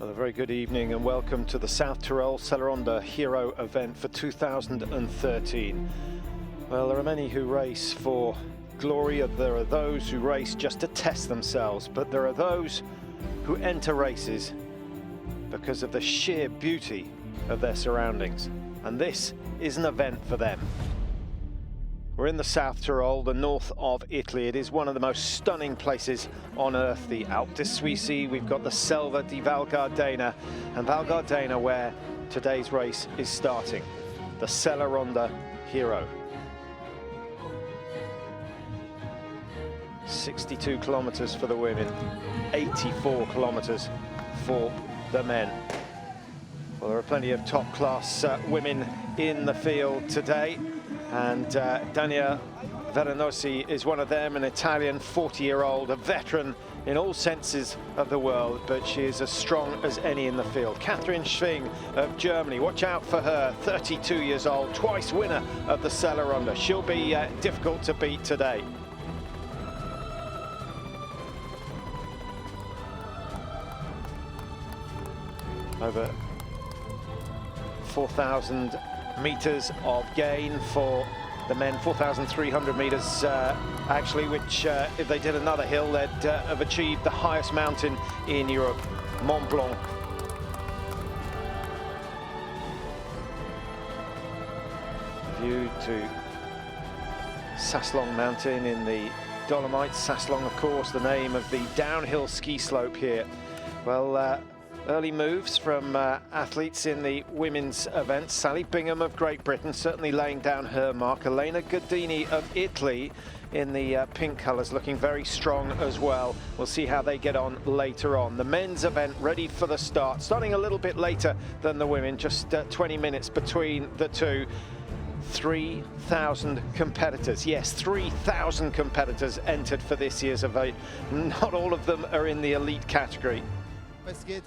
Well, a very good evening and welcome to the South Tyrol Sellaronda Hero event for 2013. Well, there are many who race for glory, there are those who race just to test themselves, but there are those who enter races because of the sheer beauty of their surroundings. And this is an event for them. We're in the South Tyrol, the north of Italy. It is one of the most stunning places on earth. The Alpe di Suisse, we've got the Selva di Val Gardena, and Val Gardena where today's race is starting. The Sellaronda Hero. 62 kilometers for the women, 84 kilometers for the men. Well, there are plenty of top-class women in the field today. And Dania Veranosi is one of them, an Italian 40-year-old, a veteran in all senses of the world, but she is as strong as any in the field. Catherine Schwing of Germany, watch out for her, 32 years old, twice winner of the Sellaronda. She'll be difficult to beat today. Over 4,000 meters of gain for the men, 4,300 meters actually, which if they did another hill, they'd have achieved the highest mountain in Europe, Mont Blanc. View to Saslong Mountain in the Dolomites. Saslong, of course, the name of the downhill ski slope here. Well, early moves from athletes in the women's event. Sally Bingham of Great Britain certainly laying down her mark. Elena Godini of Italy in the pink colours looking very strong as well. We'll see how they get on later on. The men's event ready for the start, starting a little bit later than the women, just 20 minutes between the two. 3,000 competitors. Yes, 3,000 competitors entered for this year's event. Not all of them are in the elite category. Stefan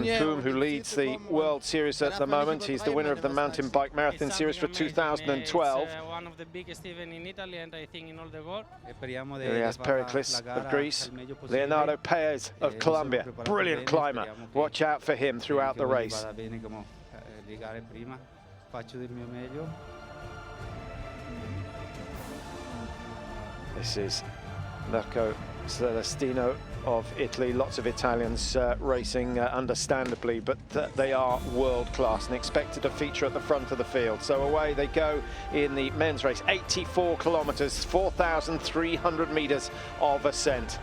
Kuhn, who leads the World Series at the moment. He's the winner of the Mountain Bike Marathon Series for 2012. One of the biggest even in Italy and I think in all the world. There he has Pericles of Greece, Leonardo Paez of Colombia. Brilliant climber. Watch out for him throughout the race. This is Mirko Celestino of Italy. Lots of Italians racing, understandably, but they are world class and expected to feature at the front of the field. So away they go in the men's race. 84 kilometers, 4,300 meters of ascent.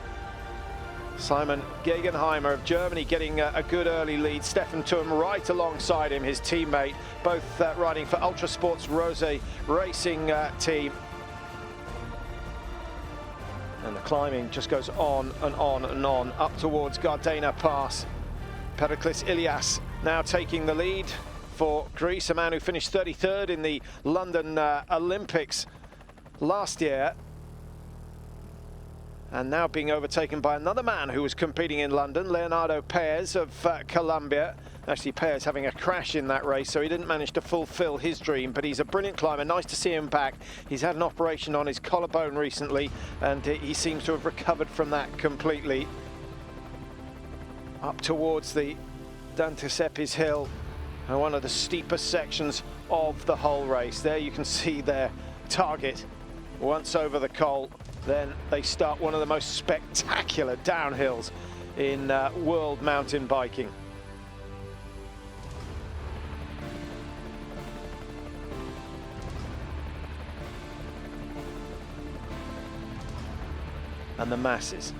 Simon Gegenheimer of Germany getting a good early lead. Stefan Thum right alongside him, his teammate, both riding for Ultrasport's Rose Racing team. And the climbing just goes on and on and on, up towards Gardena Pass. Pericles Ilias now taking the lead for Greece, a man who finished 33rd in the London Olympics last year. And now being overtaken by another man who was competing in London, Leonardo Paez of Colombia. Actually, Paez having a crash in that race, so he didn't manage to fulfill his dream, but he's a brilliant climber. Nice to see him back. He's had an operation on his collarbone recently, and he seems to have recovered from that completely. Up towards the Dantisepis Hill, and one of the steepest sections of the whole race. There you can see their target. Once over the col, then they start one of the most spectacular downhills in world mountain biking. And the masses.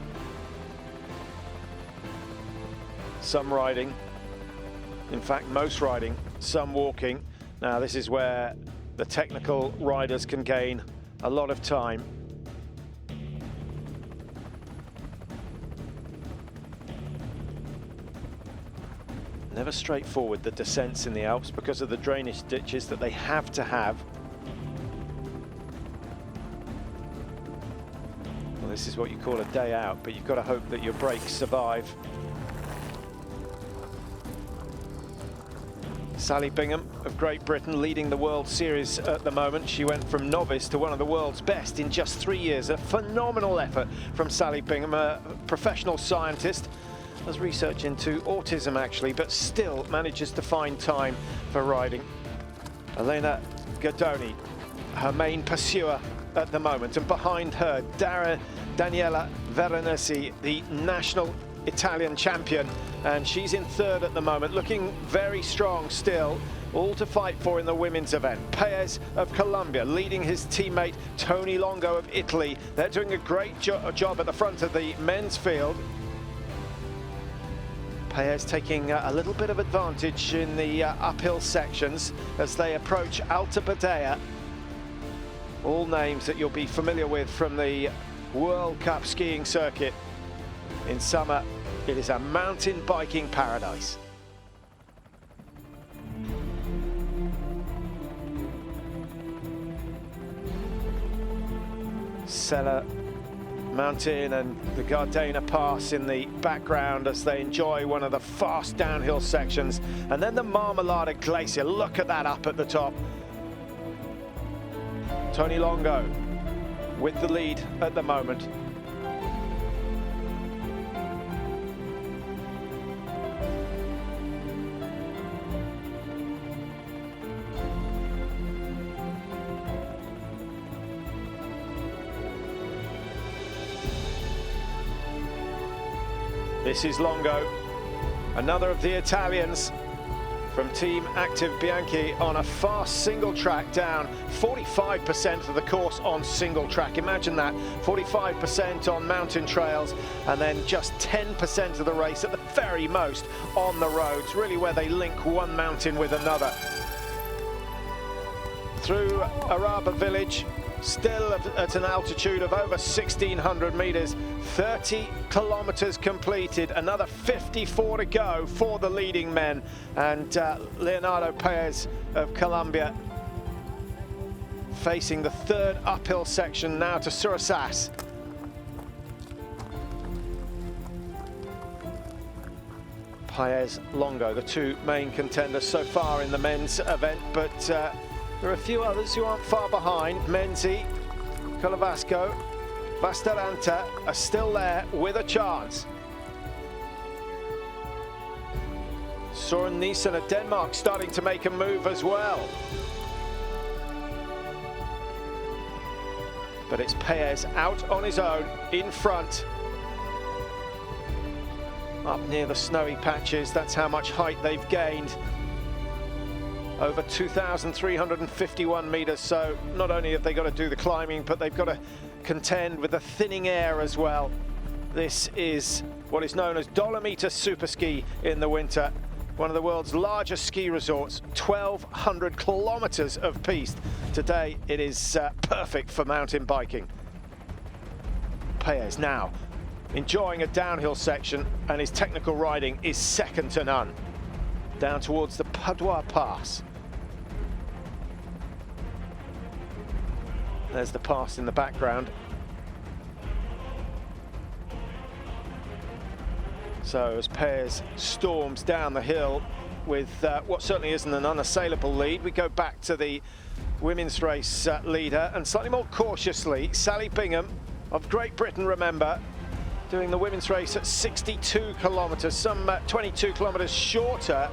Some riding, in fact most riding, some walking. Now this is where the technical riders can gain a lot of time. Never straightforward, the descents in the Alps, because of the drainage ditches that they have to have. Well, this is what you call a day out, but you've got to hope that your brakes survive. Sally Bingham of Great Britain leading the World Series at the moment. She went from novice to one of the world's best in just 3 years. A phenomenal effort from Sally Bingham, a professional scientist. does research into autism actually, but still manages to find time for riding. Elena Guidoni, her main pursuer at the moment, and behind her, Daniela Veronesi, the national Italian champion, and she's in third at the moment, looking very strong still. All to fight for in the women's event. Paez of Colombia leading his teammate Tony Longo of Italy. They're doing a great job at the front of the men's field. Paez taking a little bit of advantage in the uphill sections as they approach Alta Badea. All names that you'll be familiar with from the World Cup skiing circuit. In summer, it is a mountain biking paradise. Sella Mountain and the Gardena Pass in the background as they enjoy one of the fast downhill sections. And then the Marmolada Glacier, look at that up at the top. Tony Longo with the lead at the moment. This is Longo, another of the Italians from Team Active Bianchi on a fast single track down. 45% of the course on single track. Imagine that, 45% on mountain trails, and then just 10% of the race at the very most on the roads, really where they link one mountain with another. Through Araba village, still at an altitude of over 1,600 meters, 30 kilometers completed, another 54 to go for the leading men. And Leonardo Paez of Colombia facing the third uphill section now to Surasas. Paez, Longo, the two main contenders so far in the men's event, but there are a few others who aren't far behind. Menzi, Colavasco, Bastaranta are still there with a chance. Søren Nielsen of Denmark starting to make a move as well. But it's Paez out on his own, in front. Up near the snowy patches, that's how much height they've gained. Over 2,351 meters, so not only have they got to do the climbing, but they've got to contend with the thinning air as well. This is what is known as Dolomita Superski in the winter. One of the world's largest ski resorts, 1,200 kilometers of piste. Today, it is perfect for mountain biking. Paez now enjoying a downhill section, and his technical riding is second to none. Down towards the Padua Pass. There's the pass in the background. So as Paez storms down the hill with what certainly isn't an unassailable lead, we go back to the women's race leader, and slightly more cautiously, Sally Bingham of Great Britain, remember, doing the women's race at 62 kilometers, some 22 kilometers shorter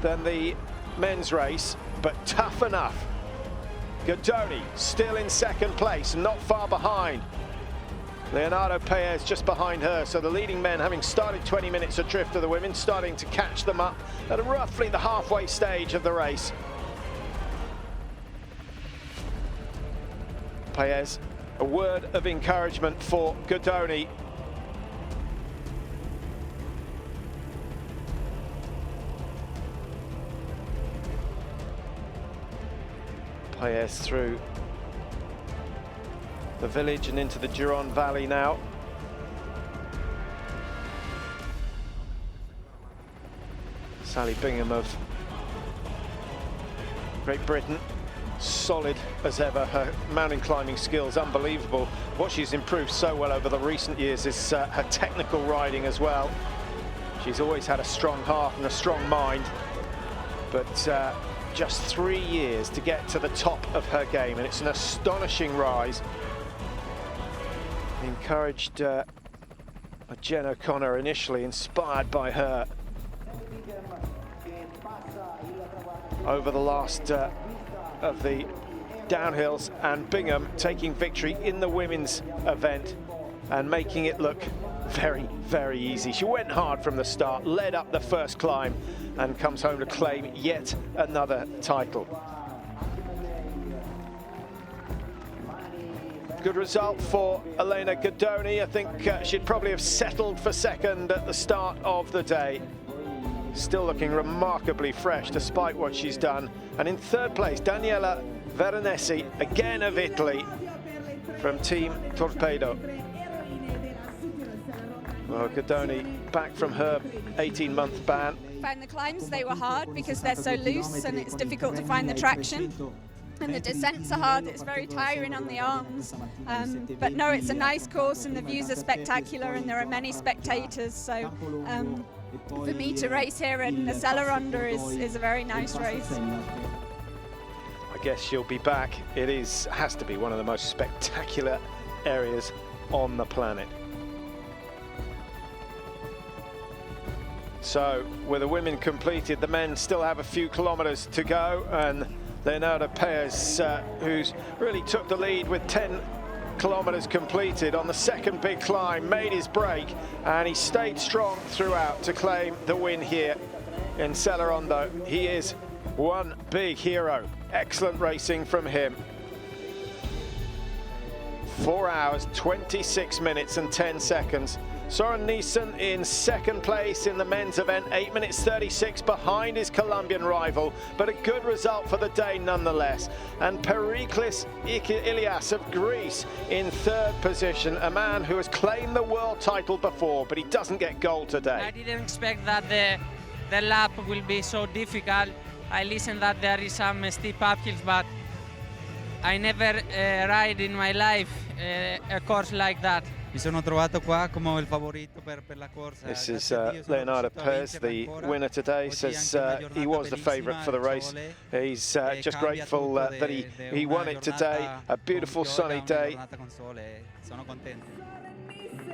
than the men's race, but tough enough. Guidoni still in second place, not far behind. Leonardo Paez just behind her, so the leading men, having started 20 minutes adrift of the women, starting to catch them up at roughly the halfway stage of the race. Paez, a word of encouragement for Guidoni. Paez through the village and into the Giron Valley now. Sally Bingham of Great Britain, solid as ever. Her mountain climbing skills unbelievable. What she's improved so well over the recent years is her technical riding as well. She's always had a strong heart and a strong mind, but just 3 years to get to the top of her game, and it's an astonishing rise. Encouraged Jen O'Connor initially inspired by her over the last of the downhills, and Bingham taking victory in the women's event and making it look very, very easy. She went hard from the start, led up the first climb, and comes home to claim yet another title. Good result for Elena Guidoni. I think she'd probably have settled for second at the start of the day. Still looking remarkably fresh despite what she's done. And in third place, Daniela Veronesi, again of Italy, from Team Torpedo. Well, Guidoni back from her 18-month ban. Found the climbs, they were hard because they're so loose and it's difficult to find the traction. And the descents are hard, it's very tiring on the arms. But no, it's a nice course and the views are spectacular and there are many spectators. So for me to race here in the Sellaronda is a very nice race. I guess she'll be back. It has to be one of the most spectacular areas on the planet. So with the women completed, the men still have a few kilometers to go, and Leonardo Perez, who's really took the lead with 10 kilometers completed on the second big climb, made his break, and he stayed strong throughout to claim the win here in Sellaronda. He is one big hero. Excellent racing from him. 4 hours, 26 minutes and 10 seconds. Soren Nielsen in second place in the men's event, 8 minutes 36 behind his Colombian rival, but a good result for the day nonetheless. And Periklis Ilias of Greece in third position, a man who has claimed the world title before, but he doesn't get gold today. I didn't expect that the lap will be so difficult. I listened that there is some steep uphills, but I never ride in my life a course like that. Mi sono trovato qua come il favorito per la corsa. This is Leonardo Perez, the winner today, says he was the favourite for the race. He's just grateful that he won it today. A beautiful sunny day.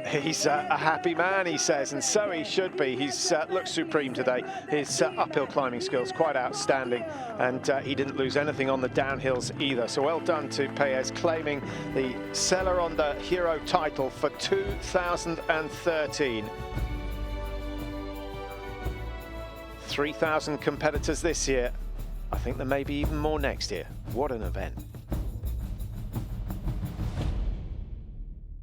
He's a happy man, he says, and so he should be. He's looked supreme today. His uphill climbing skills quite outstanding, and he didn't lose anything on the downhills either. So well done to Perez, claiming the Sellaronda Hero title for 2013. 3,000 competitors this year. I think there may be even more next year. What an event.